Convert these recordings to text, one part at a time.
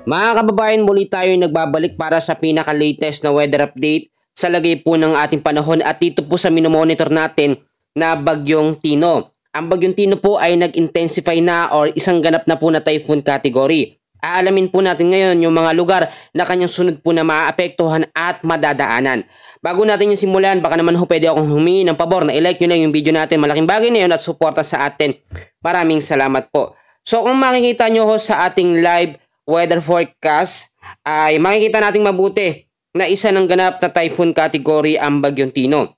Mga kababayan, muli tayo nagbabalik para sa pinaka-latest na weather update sa lagay po ng ating panahon at dito po sa minomonitor natin na Bagyong Tino. Ang Bagyong Tino po ay nag-intensify na or isang ganap na po na typhoon category. Aalamin po natin ngayon yung mga lugar na kanyang sunod po na maaapektuhan at madadaanan. Bago natin yung simulan, baka naman pwede akong humingi ng pabor na i-like nyo na yung video natin. Malaking bagay na yun at suporta sa atin. Maraming salamat po. So kung makikita nyo sa ating live weather forecast, ay makikita nating mabuti na isa ng ganap na typhoon category ang Bagyong Tino.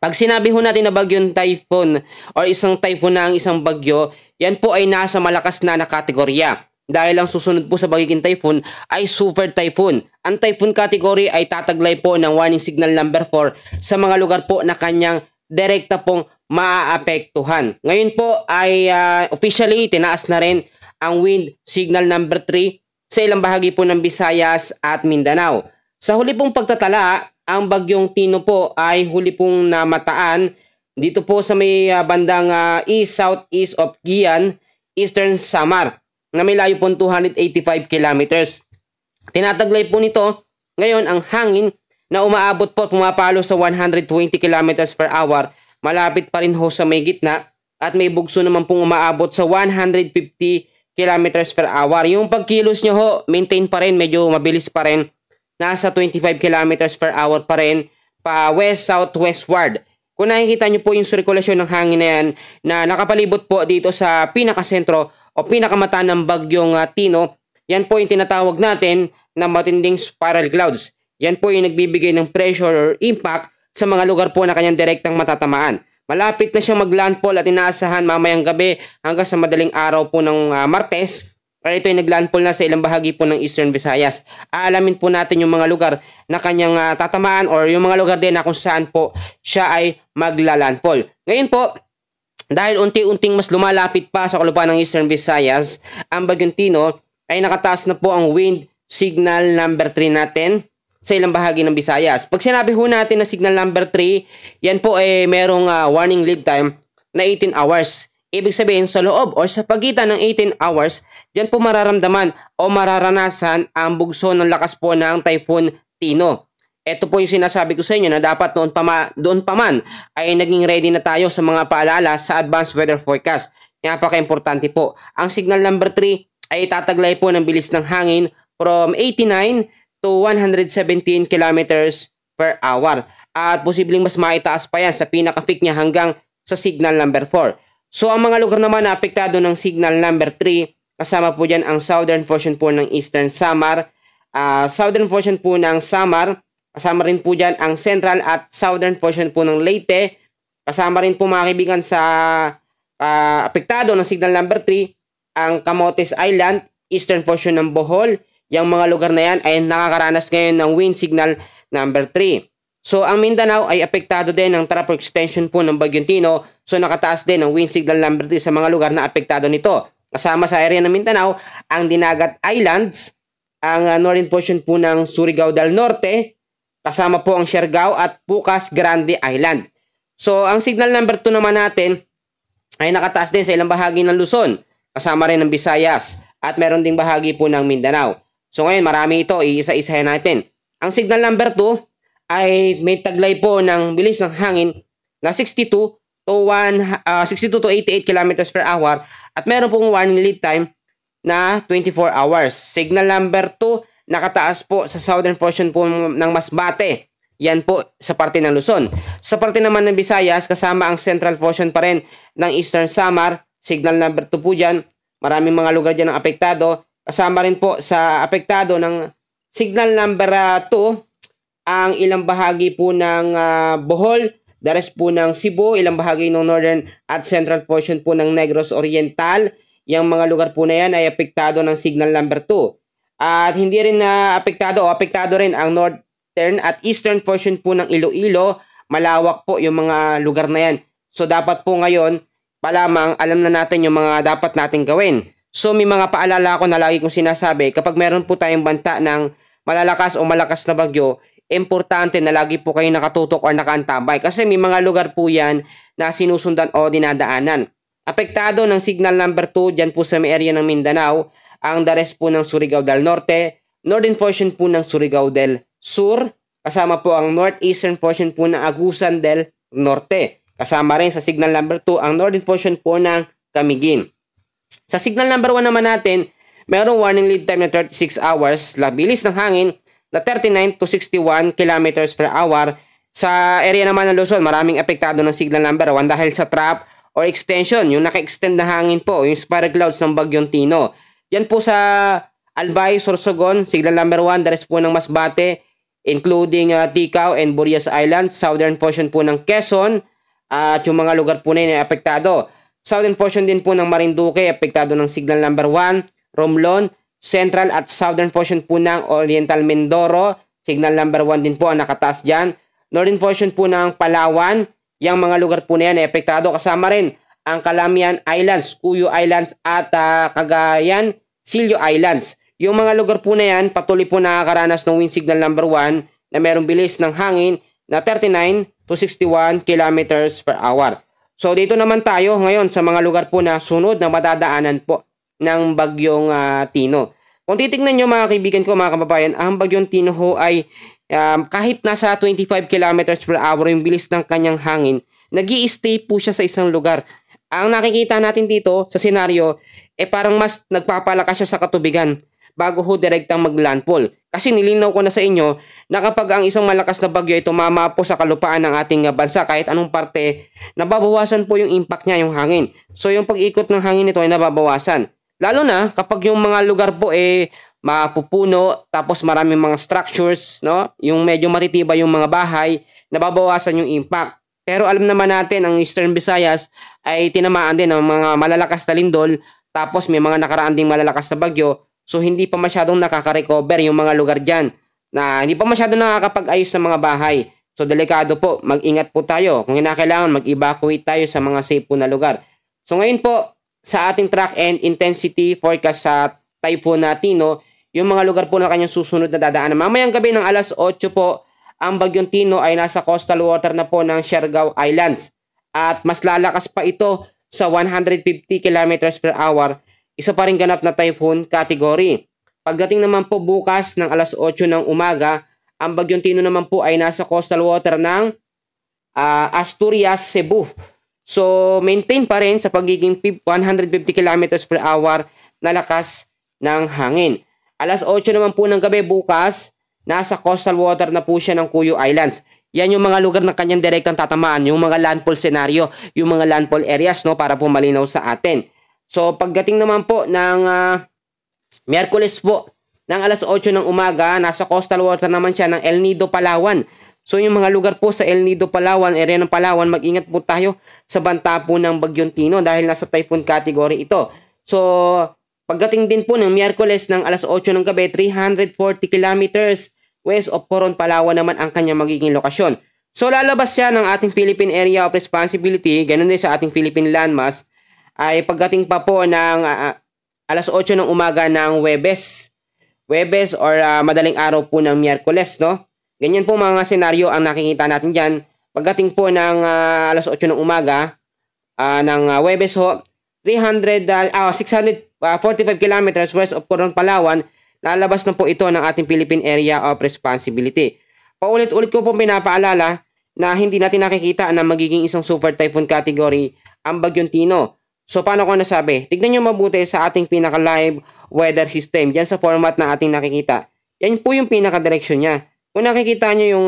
Pag sinabi ho natin na bagyong typhoon or isang typhoon na ang isang bagyo, yan po ay nasa malakas na kategorya. Dahil ang susunod po sa bagiging typhoon ay super typhoon. Ang typhoon category ay tataglay po ng warning signal number 4 sa mga lugar po na kanyang direkta pong maaapektuhan. Ngayon po ay officially tinaas na rin ang wind signal number 3 sa ilang bahagi po ng Visayas at Mindanao. Sa huli pong pagtatala, ang Bagyong Tino po ay huli pong namataan dito po sa may bandang east-southeast of Guian, Eastern Samar, na may layo po 285 kilometers. Tinataglay po nito ngayon ang hangin na umaabot po at pumapalo sa 120 kilometers per hour. Malapit pa rin ho sa may gitna at may bugso naman pong umaabot sa 150 kilometers per hour. Yung pagkilos nyo ho, maintain pa rin, medyo mabilis pa rin. Nasa 25 kilometers per hour pa rin pa west-southwestward. Kung nakikita nyo po yung sirkulasyon ng hangin na yan na nakapalibot po dito sa pinakasentro o pinakamata ng Bagyong Tino, yan po yung tinatawag natin na matinding spiral clouds. Yan po yung nagbibigay ng pressure or impact sa mga lugar po na kanyang direktang matatamaan. Malapit na siyang maglandfall at inaasahan mamayang gabi hanggang sa madaling araw po ng Martes. Kaya ito ay naglandfall na sa ilang bahagi po ng Eastern Visayas. Aalamin po natin yung mga lugar na kanyang tatamaan or yung mga lugar din na kung saan po siya ay maglalandfall. Ngayon po, dahil unti-unting mas lumalapit pa sa kalupaan ng Eastern Visayas, ang Bagyong Tino ay nakataas na po ang wind signal number 3 natin sa ilang bahagi ng Visayas. Pag sinabi ho natin na signal number 3, yan po ay merong warning lead time na 18 hours. Ibig sabihin sa loob or sa pagitan ng 18 hours, diyan po mararamdaman o mararanasan ang bugso ng lakas po ng Typhoon Tino. Ito po yung sinasabi ko sa inyo na dapat doon pa man ay naging ready na tayo sa mga paalala sa advanced weather forecast. Napaka-importante po. Ang signal number 3 ay tataglay po ng bilis ng hangin from 89 to 117 kilometers per hour. At posibleng mas maitaas pa yan sa pinaka-peak niya hanggang sa signal number 4. So ang mga lugar naman na apektado ng signal number 3, kasama po dyan ang southern portion po ng Eastern Samar, southern portion po ng Samar, kasama rin po dyan ang central at southern portion po ng Leyte, kasama rin po mga kaibigan sa apektado ng signal number 3, ang Camotes Island, eastern portion ng Bohol. Yung mga lugar na yan ay nakakaranas ngayon ng wind signal number 3. So, ang Mindanao ay apektado din ng tropical extension po ng Bagyong Tino. So, nakataas din ang wind signal number 3 sa mga lugar na apektado nito. Kasama sa area ng Mindanao, ang Dinagat Islands, ang northern portion po ng Surigao del Norte, kasama po ang Siargao at Pucas Grande Island. So, ang signal number 2 naman natin ay nakataas din sa ilang bahagi ng Luzon, kasama rin ng Visayas, at meron ding bahagi po ng Mindanao. So, ngayon, marami ito, iisa-isahin natin. Ang signal number 2, ay may taglay po ng bilis ng hangin na 62 to 88 kilometers per hour at meron pong warning lead time na 24 hours. Signal number 2 nakataas po sa southern portion po ng Masbate. Yan po sa parte ng Luzon. Sa parte naman ng Visayas, kasama ang central portion pa rin ng Eastern Samar. Signal number 2 po dyan. Maraming mga lugar dyan ang apektado. Kasama rin po sa apektado ng signal number 2 ang ilang bahagi po ng Bohol, the rest po ng Cebu, ilang bahagi ng northern at central portion po ng Negros Oriental. Yung mga lugar po na yan ay apektado ng signal number 2. At hindi rin apektado rin ang northern at eastern portion po ng Iloilo. Malawak po yung mga lugar na yan. So dapat po ngayon, palamang alam na natin yung mga dapat natin gawin. So may mga paalala ako na lagi kong sinasabi, kapag meron po tayong banta ng malalakas o malakas na bagyo, importante na lagi po kayo nakatutok o nakaantabay kasi may mga lugar po yan na sinusundan o dinadaanan. Apektado ng signal number 2 dyan po sa may area ng Mindanao, ang the rest po ng Surigao del Norte, northern portion po ng Surigao del Sur, kasama po ang northeastern portion po ng Agusan del Norte. Kasama rin sa signal number 2 ang northern portion po ng Camiguin. Sa signal number 1 naman natin, mayroong warning lead time na 36 hours, labilis ng hangin na 39 to 61 kilometers per hour. Sa area naman ng Luzon, maraming apektado ng signal number 1 dahil sa trap or extension, yung naka-extend na hangin po, yung spiral clouds ng Bagyong Tino. Yan po sa Albay, Sorsogon, signal number 1, the rest po ng Masbate, including Ticao and Burias Island, southern portion po ng Quezon, at yung mga lugar po na yun ay apektado. Southern portion din po ng Marinduque, apektado ng signal number 1, Romblon, central at southern portion po ng Oriental Mindoro, signal number 1 din po ang nakataas dyan. Northern portion po ng Palawan, yung mga lugar po na yan ay apektado. Kasama rin ang Calamian Islands, Cuyo Islands at Cagayan, Silio Islands. Yung mga lugar po na yan, patuloy po nakakaranas ng wind signal number 1 na mayroong bilis ng hangin na 39 to 61 kilometers per hour. So dito naman tayo ngayon sa mga lugar po na sunod na madadaanan po ng Bagyong Tino. Kung titignan nyo mga kaibigan ko, mga kababayan, ang Bagyong Tino ho ay kahit nasa 25 kilometers per hour yung bilis ng kanyang hangin, nag-i-stay po siya sa isang lugar. Ang nakikita natin dito sa senaryo, parang mas nagpapalakas siya sa katubigan bago ho direktang mag-landfall. Kasi nilinaw ko na sa inyo na kapag ang isang malakas na bagyo ay tumama po sa kalupaan ng ating bansa, kahit anong parte, nababawasan po yung impact niya, yung hangin. So yung pag-ikot ng hangin nito ay nababawasan. Lalo na kapag yung mga lugar po mapupuno, tapos maraming mga structures, no? Yung medyo matitibay yung mga bahay, nababawasan yung impact. Pero alam naman natin, ang Eastern Visayas ay tinamaan din ng mga malalakas na lindol, tapos may mga nakaraan ding malalakas na bagyo, so hindi pa masyadong nakaka-recover yung mga lugar dyan, na hindi pa masyadong nakakapag-ayos ng mga bahay. So delikado po, mag-ingat po tayo. Kung kinakailangan, mag-evacuate tayo sa mga safe po na lugar. So ngayon po, sa ating track and intensity forecast sa Typhoon na Tino, yung mga lugar po na kanyang susunod na dadaanan. Mamayang gabi ng alas 8 po, ang Bagyong Tino ay nasa coastal water na po ng Siargao Islands. At mas lalakas pa ito sa 150 kilometers per hour. Isa pa rin ganap na typhoon category. Pagdating naman po bukas ng alas 8 ng umaga, ang Bagyong Tino naman po ay nasa coastal water ng Asturias, Cebu. So maintain pa rin sa pagiging 150 kilometers per hour na lakas ng hangin. Alas 8 naman po ng gabi bukas, nasa coastal water na po siya ng Cuyo Islands. Yan yung mga lugar na kanyang direktang tatamaan, yung mga landfall scenario, yung mga landfall areas, no, para po malinaw sa atin. So pagdating naman po ng Miyerkules po, ng alas 8 ng umaga, nasa coastal water naman siya ng El Nido, Palawan. So yung mga lugar po sa El Nido, Palawan, area ng Palawan, mag-ingat po tayo sa banta po ng Bagyong Tino dahil nasa typhoon category ito. So pagdating din po ng Miyerkules ng alas 8 ng gabi, 340 kilometers west of Coron, Palawan naman ang kanyang magiging lokasyon. So lalabas siya ng ating Philippine Area of Responsibility, ganun din sa ating Philippine Landmass, ay pagdating pa po ng alas 8 ng umaga ng Huwebes or madaling araw po ng Miyerkules, no? Ganyan po mga senaryo ang nakikita natin dyan. Pagdating po ng alas 8 ng umaga ng Huwebes ho, 645 kilometers west of Coron, Palawan, lalabas na po ito ng ating Philippine Area of Responsibility. Paulit-ulit ko po pinapaalala na hindi natin nakikita na magiging isang super typhoon category ang Bagyong Tino. So paano ko nasabi? Tignan nyo mabuti sa ating pinaka-live weather system. Diyan sa format na ating nakikita. Yan po yung pinaka-direction niya. Kung nakikita nyo yung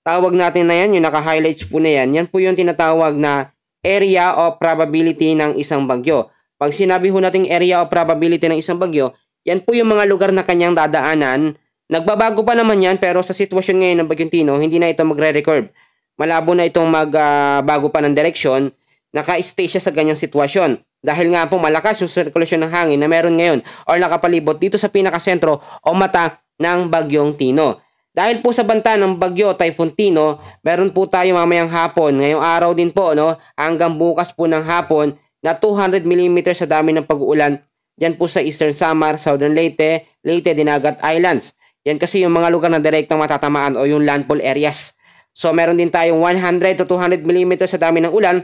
tawag natin na yan, yung naka-highlights po na yan, yan po yung tinatawag na area of probability ng isang bagyo. Pag sinabi ho nating area of probability ng isang bagyo, yan po yung mga lugar na kanyang dadaanan. Nagbabago pa naman yan, pero sa sitwasyon ngayon ng Bagyong Tino, hindi na ito magre-recurve. Malabo na itong magbago pa ng direksyon. Naka-stay siya sa ganyang sitwasyon. Dahil nga po malakas yung sirkulasyon ng hangin na meron ngayon or nakapalibot dito sa pinakasentro o mata ng Bagyong Tino. Dahil po sa banta ng Bagyo Typhoon Tino, meron po tayo mamayang hapon, ngayong araw din po, no, hanggang bukas po ng hapon, na 200 mm sa dami ng pag-uulan dyan po sa Eastern Samar, Southern Leyte, Dinagat Islands. Yan kasi yung mga lugar na direktang matatamaan o yung landfall areas. So meron din tayong 100 to 200 mm sa dami ng ulan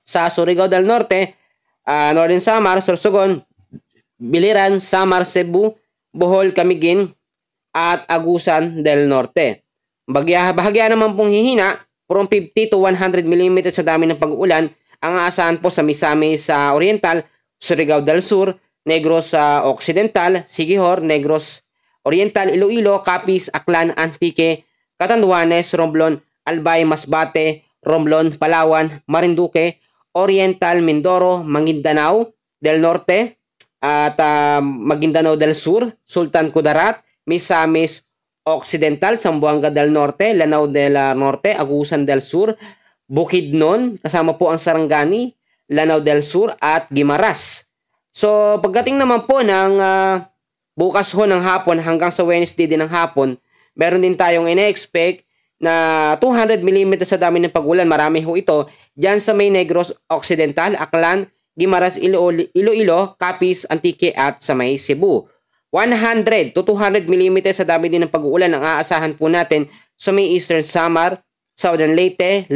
sa Surigao del Norte, Northern Samar, Sorsogon, Biliran, Samar, Cebu, Bohol, Camiguin, at Agusan del Norte. Bahagya naman pong hihina, from 50 to 100 mm sa dami ng pag-uulan ang aasahan po sa Misamis Oriental, Surigao del Sur, Negros Occidental, Siquijor, Negros Oriental, Iloilo, Capiz, Aklan, Antique, Catanduanes, Romblon, Albay, Masbate, Romblon, Palawan, Marinduque, Oriental, Mindoro, Maguindanao del Norte, at Maguindanao del Sur, Sultan Kudarat, Misamis Occidental, Zamboanga del Norte, Lanao del Norte, Agusan del Sur, Bukidnon, kasama po ang Sarangani, Lanao del Sur, at Guimaras. So, pagdating naman po ng bukas ho ng hapon hanggang sa Wednesday din ng hapon, meron din tayong ina-expect na 200 mm sa dami ng pag-ulan. Marami ho ito dyan sa may Negros Occidental, Aklan, Guimaras, Iloilo, Capiz, Antique, at sa may Cebu. 100 to 200 mm sa dami din ng pag-uulan ang aasahan po natin sa may Eastern Samar, Southern Leyte,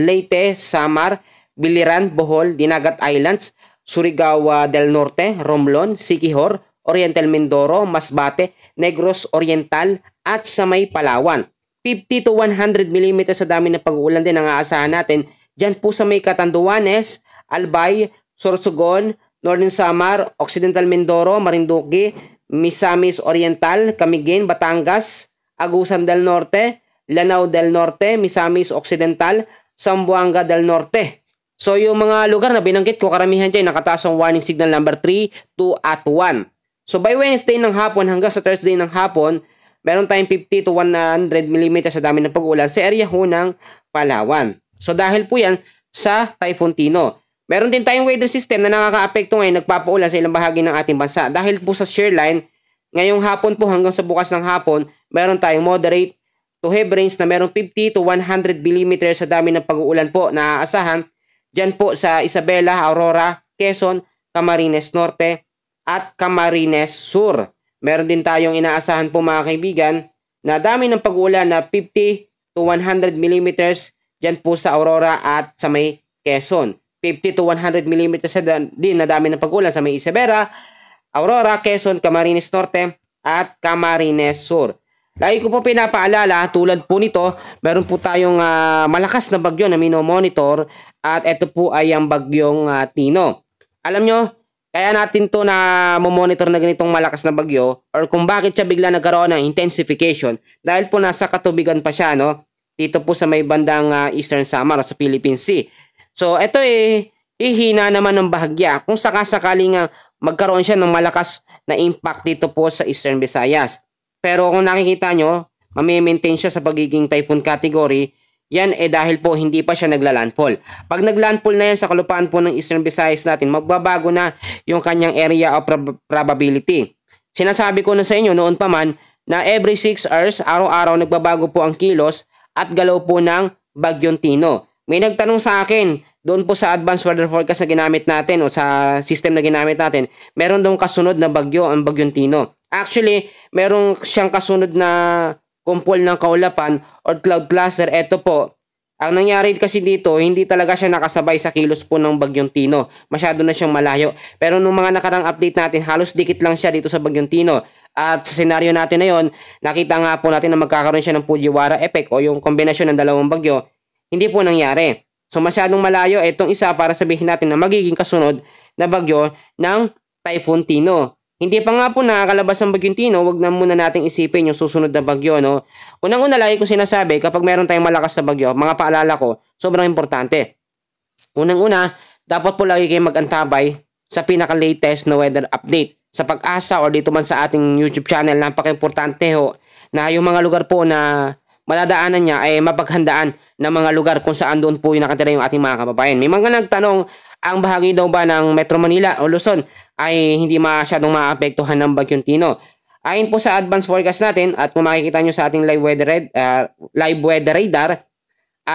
Samar, Biliran, Bohol, Dinagat Islands, Surigao del Norte, Romblon, Siquijor, Oriental Mindoro, Masbate, Negros Oriental, at sa may Palawan. 50 to 100 mm sa dami ng pag-uulan din ang aasahan natin dyan po sa may Catanduanes, Albay, Sorsogon, Northern Samar, Occidental Mindoro, Marinduque, Misamis Oriental, Camiguin, Batangas, Agusan del Norte, Lanao del Norte, Misamis Occidental, Zamboanga del Norte. So yung mga lugar na binanggit ko, karamihan dyan nakataas ang warning signal number 3, 2 at 1. So by Wednesday ng hapon hanggang sa Thursday ng hapon, meron tayong 50 to 100 mm sa dami ng pag-ulan sa area ho ng Palawan. So dahil po yan sa Typhoon Tino. Meron din tayong weather system na nakaka-apekto ngayon, nagpapaulan sa ilang bahagi ng ating bansa. Dahil po sa shear line, ngayong hapon po hanggang sa bukas ng hapon, meron tayong moderate to heavy rains na meron 50 to 100 mm sa dami ng pag-uulan po na aasahan dyan po sa Isabela, Aurora, Quezon, Camarines Norte, at Camarines Sur. Meron din tayong inaasahan po mga kaibigan na dami ng pag-uulan na 50 to 100 mm dyan po sa Aurora at sa may Quezon. 50 to 100 mm din na dami ng pag-uulan sa may Isabela, Aurora, Quezon, Camarines Norte, at Camarines Sur. Lagi ko po pinapaalala, tulad po nito, meron po tayong malakas na bagyo na minomonitor at ito po ay ang bagyong Tino. Alam nyo, kaya natin to na monitor na ganitong malakas na bagyo or kung bakit siya bigla nagkaroon ng intensification dahil po nasa katubigan pa siya, no? Dito po sa may bandang Eastern Samar sa Philippine Sea. So ito ihina naman ng bahagya kung sakasakaling magkaroon siya ng malakas na impact dito po sa Eastern Visayas. Pero kung nakikita nyo, mamimaintain siya sa pagiging typhoon category, yan dahil po hindi pa siya naglalandfall. Pag naglandfall na yan sa kalupaan po ng Eastern Visayas natin, magbabago na yung kanyang area of probability. Sinasabi ko na sa inyo noon pa man na every 6 hours, araw-araw nagbabago po ang kilos at galaw po ng bagyong Tino. May nagtanong sa akin, doon po sa advanced weather forecast na ginamit natin o sa system na ginamit natin, meron doon kasunod na bagyo ang bagyong Tino. Actually, merong siyang kasunod na kumpol ng kaulapan or cloud cluster. Ito po, ang nangyari kasi dito, hindi talaga siya nakasabay sa kilos po ng bagyong Tino. Masyado na siyang malayo. Pero nung mga nakarang update natin, halos dikit lang siya dito sa bagyong Tino. At sa senaryo natin na yon, nakita nga po natin na magkakaroon siya ng Fujiwara effect o yung kombinasyon ng dalawang bagyo. Hindi po nangyari. So masyadong malayo itong isa para sabihin natin na magiging kasunod na bagyo ng Typhoon Tino. Hindi pa nga po nakakalabas ang bagyong Tino, wag na muna nating isipin yung susunod na bagyo, no? Unang-una lagi ko sinasabi, kapag meron tayong malakas na bagyo, mga paalala ko, sobrang importante. Unang-una, dapat po lagi kayong mag-antabay sa pinaka-latest na weather update. Sa Pag-asa or dito man sa ating YouTube channel, napaka-importante ho na yung mga lugar po na madadaanan niya ay mapaghandaan ng mga lugar kung saan doon po yung nakatira yung ating mga kababayan. May mga nagtanong, ang bahagi daw ba ng Metro Manila o Luzon ay hindi masyadong maapektuhan ng bagyong Tino. Ayon po sa advance forecast natin at kung makikita nyo sa ating live weather radar,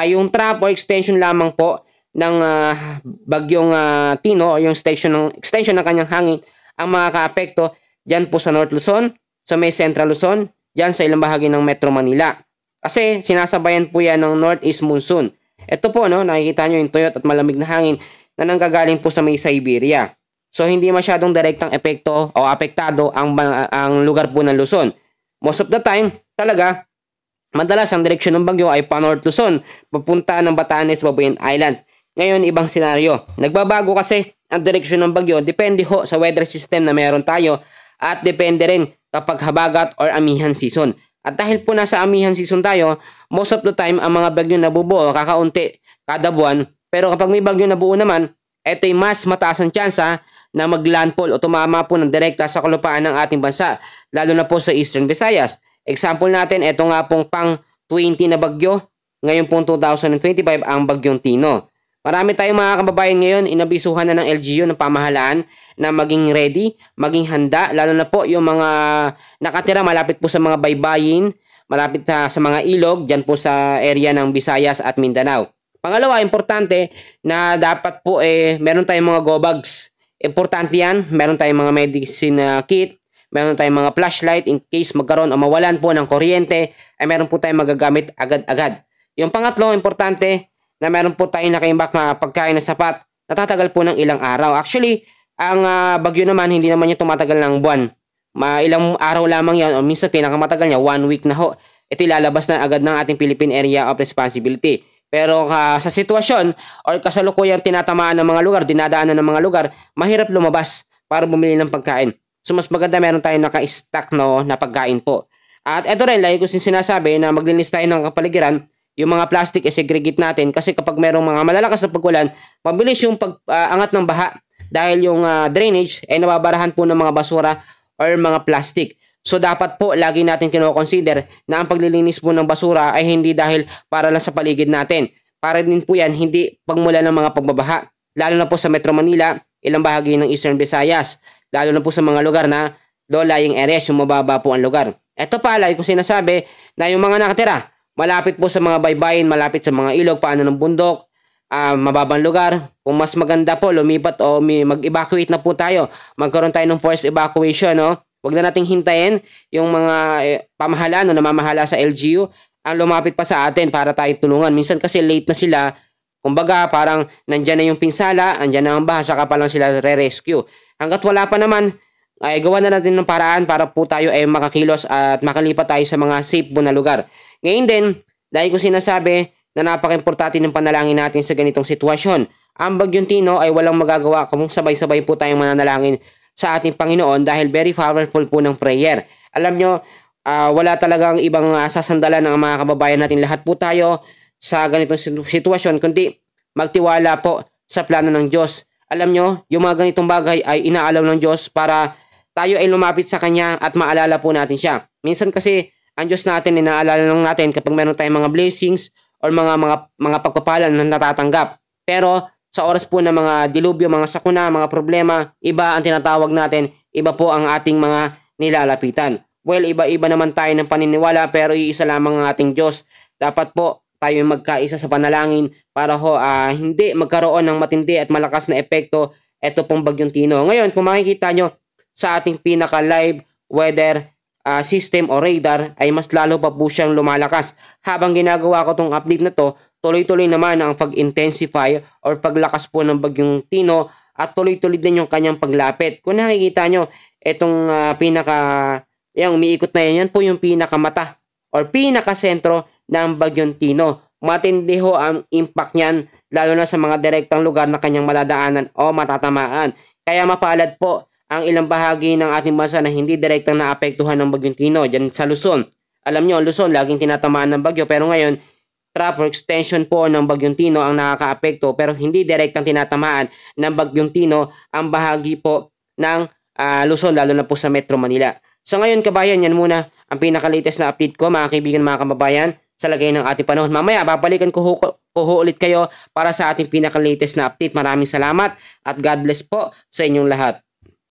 yung trap or extension lamang po ng bagyong Tino o yung extension ng kanyang hangin ang makakaapekto dyan po sa North Luzon, sa may Central Luzon, dyan sa ilang bahagi ng Metro Manila. Kasi sinasabayan po yan ng Northeast Monsoon. Ito po, no, nakikita nyo yung tuyot at malamig na hangin na nanggagaling po sa may Siberia. So hindi masyadong direktang epekto o apektado ang lugar po ng Luzon. Most of the time, talaga, madalas ang direksyon ng bagyo ay pa-North Luzon, papunta ng Batanes, Babuyan Islands. Ngayon, ibang senaryo. Nagbabago kasi ang direksyon ng bagyo, depende ho sa weather system na meron tayo at depende rin kapag habagat or amihan season. At dahil po nasa amihan season tayo, most of the time ang mga bagyo nabubuo kakaunti kada buwan. Pero kapag may bagyo nabuo naman, ito'y mas mataas ang tsansa na maglandfall o tumama po ng direkta sa kalupaan ng ating bansa, lalo na po sa Eastern Visayas. Example natin, ito nga pong pang 20 na bagyo, ngayon pong 2025 ang bagyong Tino. Marami tayong mga kababayan ngayon, inabisuhan na ng LGU ng pamahalaan na maging ready, maging handa, lalo na po yung mga nakatira malapit po sa mga baybayin, malapit sa mga ilog, dyan po sa area ng Visayas at Mindanao. Pangalawa, importante na dapat po meron tayong mga go bags. Importante yan, meron tayong mga medicine kit, meron tayong mga flashlight in case magkaroon o mawalan po ng kuryente, ay meron po tayong magagamit agad-agad. Yung pangatlo, importante na meron po tayong nakaimbak na pagkain na sapat, natatagal po ng ilang araw. Actually, ang bagyo naman, hindi naman niya tumatagal ng buwan. Ilang araw lamang yan, o minsan pinakamatagal niya, 1 week na ho. Ito ilalabas na agad ng ating Philippine Area of Responsibility. Pero sa sitwasyon or kasalukuyang tinatamaan ng mga lugar, dinadaanan ng mga lugar, mahirap lumabas para bumili ng pagkain. So mas maganda meron tayong naka-stack na pagkain po. At ito rin, lagi ko sinasabi na maglinis tayo ng kapaligiran. Yung mga plastic segregate natin kasi kapag merong mga malalakas na pag-ulan, mabilis yung pag-angat ng baha dahil yung drainage ay nababarahan po ng mga basura or mga plastic. So dapat po lagi natin kino-consider na ang paglilinis po ng basura ay hindi dahil para lang sa paligid natin. Para din po yan hindi pagmula ng mga pagbabaha. Lalo na po sa Metro Manila, ilang bahagi ng Eastern Visayas. Lalo na po sa mga lugar na low-lying areas, yung mababa po ang lugar. Ito pa, lagi ko sinasabi na yung mga nakatira, malapit po sa mga baybayin, malapit sa mga ilog, paano ng bundok, mababang lugar. Kung mas maganda po, lumipat o mag-evacuate na po tayo. Magkaroon tayo ng forced evacuation, no? Huwag na nating hintayin yung mga pamahalaan o namamahala sa LGU ang lumapit pa sa atin para tayo tulungan. Minsan kasi late na sila. Kumbaga, parang nandyan na yung pinsala, andyan na ang baha, saka pa lang sila re-rescue. Hanggat wala pa naman, ay gawa na natin ng paraan para po tayo ay makakilos at makalipat tayo sa mga safe po na lugar. Ngayon din, dahil ko sinasabi na napaka-importante ng panalangin natin sa ganitong sitwasyon. Ang bagyong Tino ay walang magagawa kung sabay-sabay po tayong mananalangin sa ating Panginoon dahil very powerful po ng prayer. Alam nyo, wala talagang ibang sasandalan ng mga kababayan natin. Lahat po tayo sa ganitong sitwasyon, kundi magtiwala po sa plano ng Diyos. Alam nyo, yung mga ganitong bagay ay inaalam ng Diyos para tayo ay lumapit sa Kanya at maalala po natin siya. Minsan kasi, ang Diyos natin, inaalala lang natin kapag meron tayong mga blessings or mga pagpapalan na natatanggap. Pero sa oras po ng mga dilubyo, mga sakuna, mga problema, iba ang tinatawag natin, iba po ang ating mga nilalapitan. Well, iba-iba naman tayo ng paniniwala pero iisa lamang ang ating Diyos. Dapat po tayo magkaisa sa panalangin para hindi magkaroon ng matindi at malakas na epekto ito pong bagyong Tino. Ngayon, kung makikita nyo sa ating pinaka-live weather system o radar ay mas lalo pa po siyang lumalakas. Habang ginagawa ko tong update na to, tuloy-tuloy naman ang pag-intensify or paglakas po ng bagyong Tino at tuloy-tuloy din yung kanyang paglapit. Kung nakikita nyo, itong yung umiikot na yan po yung pinakamata or pinakasentro ng bagyong Tino. Matindi ho ang impact niyan lalo na sa mga direktang lugar na kanyang maladaanan o matatamaan. Kaya mapalad po ang ilang bahagi ng ating bansa na hindi direktang naapektuhan ng bagyong Tino dyan sa Luzon. Alam nyo, Luzon laging tinatamaan ng bagyo pero ngayon trap or extension po ng bagyong Tino ang nakakaapekto pero hindi direktang tinatamaan ng bagyong Tino ang bahagi po ng Luzon lalo na po sa Metro Manila. Sa ngayon kabayan, yan muna ang pinaka-latest na update ko mga kaibigan, mga kababayan sa lagay ng ating panahon. Mamaya babalikan ko ulit kayo para sa ating pinaka-latest na update. Maraming salamat at God bless po sa inyong lahat.